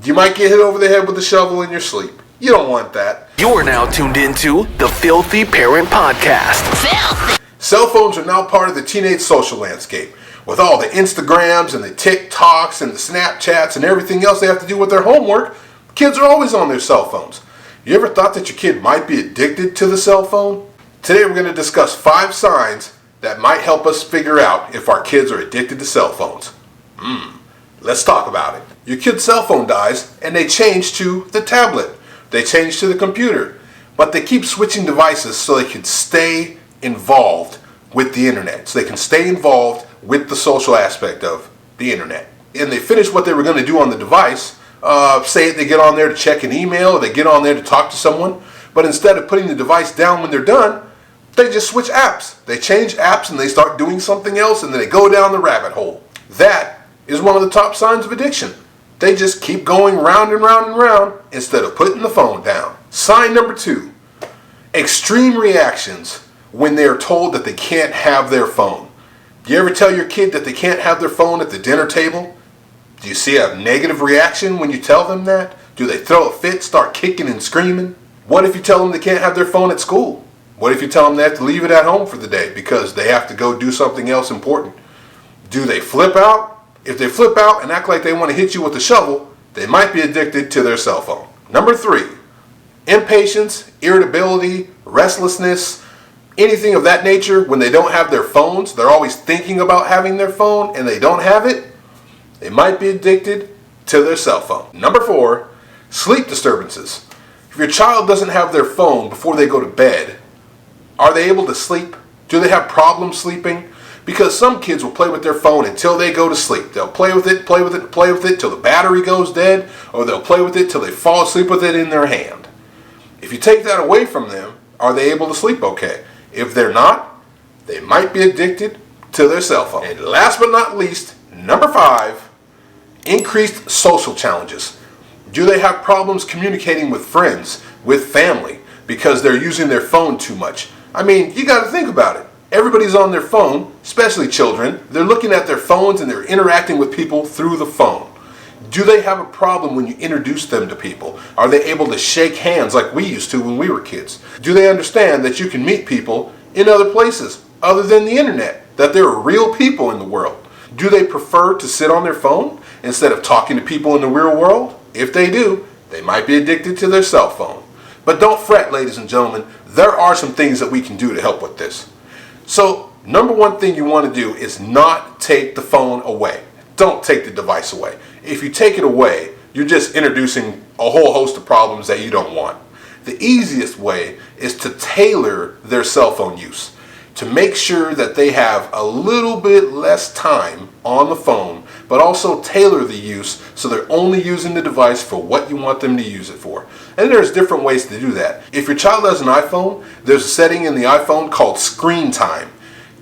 You might get hit over the head with a shovel in your sleep. You don't want that. You are now tuned into the Filthy Parent Podcast. Filthy! Cell phones are now part of the teenage social landscape. With all the Instagrams and the TikToks and the Snapchats and everything else they have to do with their homework, kids are always on their cell phones. You ever thought that your kid might be addicted to the cell phone? Today we're going to discuss 5 signs that might help us figure out if our kids are addicted to cell phones. Let's talk about it. Your kid's cell phone dies and they change to the tablet. They change to the computer. But they keep switching devices so they can stay involved with the internet. So they can stay involved with the social aspect of the internet. And they finish what they were going to do on the device. Say they get on there to check an email, or they get on there to talk to someone. But instead of putting the device down when they're done, they just switch apps. They change apps and they start doing something else, and then they go down the rabbit hole. That is one of the top signs of addiction. They just keep going round and round and round instead of putting the phone down. Sign number 2, extreme reactions when they are told that they can't have their phone. Do you ever tell your kid that they can't have their phone at the dinner table? Do you see a negative reaction when you tell them that? Do they throw a fit, start kicking and screaming? What if you tell them they can't have their phone at school? What if you tell them they have to leave it at home for the day because they have to go do something else important? Do they flip out? If they flip out and act like they want to hit you with a shovel, they might be addicted to their cell phone. Number 3, impatience, irritability, restlessness, anything of that nature. When they don't have their phones, they're always thinking about having their phone and they don't have it, they might be addicted to their cell phone. Number 4, sleep disturbances. If your child doesn't have their phone before they go to bed, are they able to sleep? Do they have problems sleeping? Because some kids will play with their phone until they go to sleep. They'll play with it, play with it, play with it till the battery goes dead, or they'll play with it till they fall asleep with it in their hand. If you take that away from them, are they able to sleep okay? If they're not, they might be addicted to their cell phone. And last but not least, number 5, increased social challenges. Do they have problems communicating with friends, with family, because they're using their phone too much? I mean, you got to think about it. Everybody's on their phone, especially children. They're looking at their phones and they're interacting with people through the phone. Do they have a problem when you introduce them to people? Are they able to shake hands like we used to when we were kids? Do they understand that you can meet people in other places other than the internet? That there are real people in the world? Do they prefer to sit on their phone instead of talking to people in the real world? If they do, they might be addicted to their cell phone. But don't fret, ladies and gentlemen. There are some things that we can do to help with this. So, number 1 thing you want to do is not take the phone away. Don't take the device away. If you take it away, you're just introducing a whole host of problems that you don't want. The easiest way is to tailor their cell phone use, to make sure that they have a little bit less time on the phone, but also tailor the use so they're only using the device for what you want them to use it for. And there's different ways to do that. If your child has an iPhone, there's a setting in the iPhone called screen time.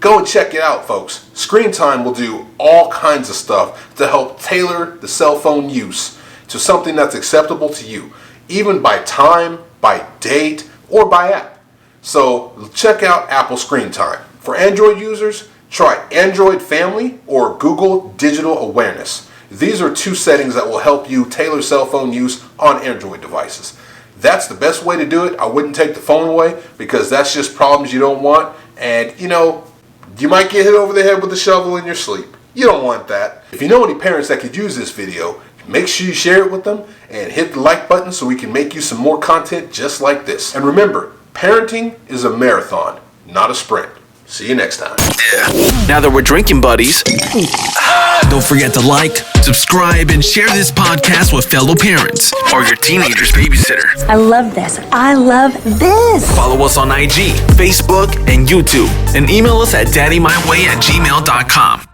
Go and check it out, folks. Screen time will do all kinds of stuff to help tailor the cell phone use to something that's acceptable to you, even by time, by date, or by app. So check out Apple Screen Time. For Android users, try Android Family or Google Digital Awareness. These are 2 settings that will help you tailor cell phone use on Android devices. That's the best way to do it. I wouldn't take the phone away because that's just problems you don't want. And, you might get hit over the head with a shovel in your sleep. You don't want that. If you know any parents that could use this video, make sure you share it with them and hit the like button so we can make you some more content just like this. And remember, parenting is a marathon, not a sprint. See you next time. Now that we're drinking buddies, don't forget to like, subscribe, and share this podcast with fellow parents or your teenager's babysitter. I love this. I love this. Follow us on IG, Facebook, and YouTube, and email us at daddymyway@gmail.com.